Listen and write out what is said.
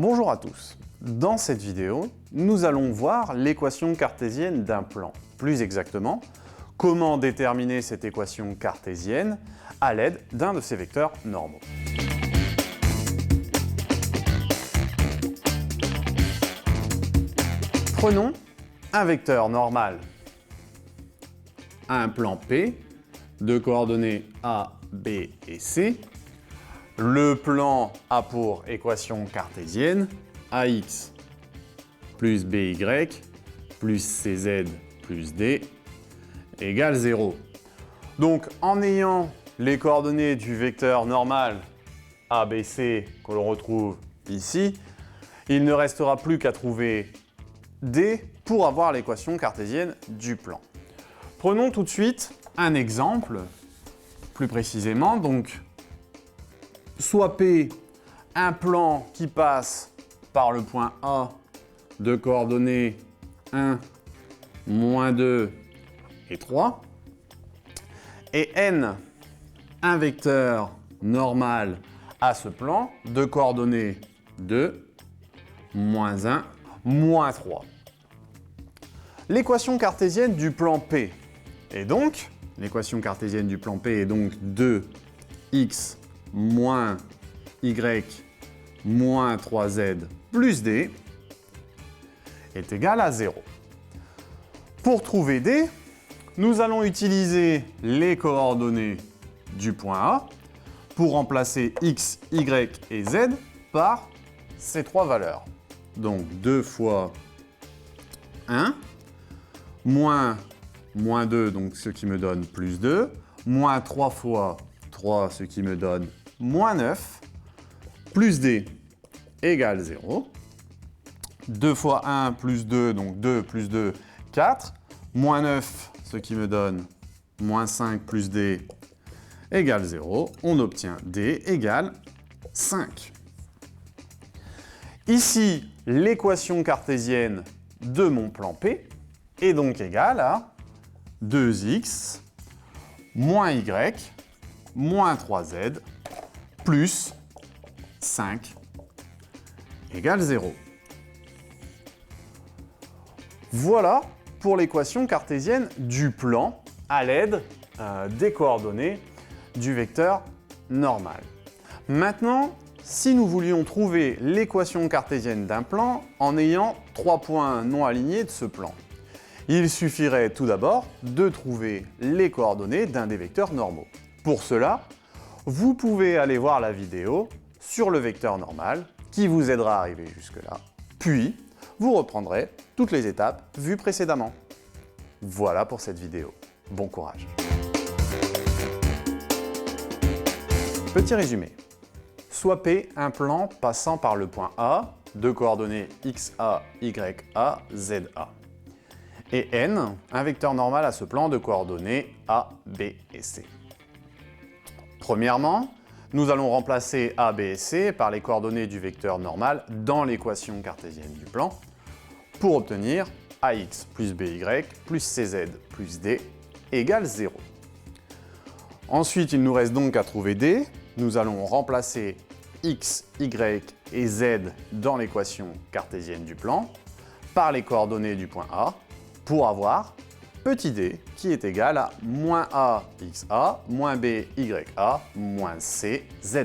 Bonjour à tous. Dans cette vidéo, nous allons voir l'équation cartésienne d'un plan. Plus exactement, comment déterminer cette équation cartésienne à l'aide d'un de ses vecteurs normaux. Prenons un vecteur normal à un plan P de coordonnées A, B et C. Le plan a pour équation cartésienne AX plus BY plus CZ plus D égale 0. Donc en ayant les coordonnées du vecteur normal ABC que l'on retrouve ici, il ne restera plus qu'à trouver D pour avoir l'équation cartésienne du plan. Prenons tout de suite un exemple, plus précisément, donc soit P, un plan qui passe par le point A de coordonnées 1, moins 2 et 3, et N, un vecteur normal à ce plan de coordonnées 2, moins 1, moins 3. L'équation cartésienne du plan P est donc, l'équation cartésienne du plan P est donc 2x moins y moins 3z plus d est égal à 0. Pour trouver d, nous allons utiliser les coordonnées du point A pour remplacer x, y et z par ces trois valeurs. Donc 2 fois 1, moins 2, donc ce qui me donne plus 2, moins 3 fois 3, ce qui me donne moins 9, plus d égale 0. 2 fois 1 plus 2, donc 2 plus 2, 4. Moins 9, ce qui me donne moins 5 plus d égale 0. On obtient d égale 5. Ici, l'équation cartésienne de mon plan P est donc égale à 2x moins y moins 3z plus 5 égale 0. Voilà pour l'équation cartésienne du plan à l'aide des coordonnées du vecteur normal. Maintenant, si nous voulions trouver l'équation cartésienne d'un plan en ayant 3 points non alignés de ce plan, il suffirait tout d'abord de trouver les coordonnées d'un des vecteurs normaux. Pour cela, vous pouvez aller voir la vidéo sur le vecteur normal qui vous aidera à arriver jusque-là, puis vous reprendrez toutes les étapes vues précédemment. Voilà pour cette vidéo. Bon courage. Petit résumé. Soit P un plan passant par le point A de coordonnées XA, YA, ZA. Et N, un vecteur normal à ce plan de coordonnées A, B et C. Premièrement, nous allons remplacer A, B et C par les coordonnées du vecteur normal dans l'équation cartésienne du plan pour obtenir AX plus BY plus CZ plus D égale 0. Ensuite, il nous reste donc à trouver D. Nous allons remplacer X, Y et Z dans l'équation cartésienne du plan par les coordonnées du point A pour avoir petit d qui est égal à moins a xa, moins b ya, moins c za.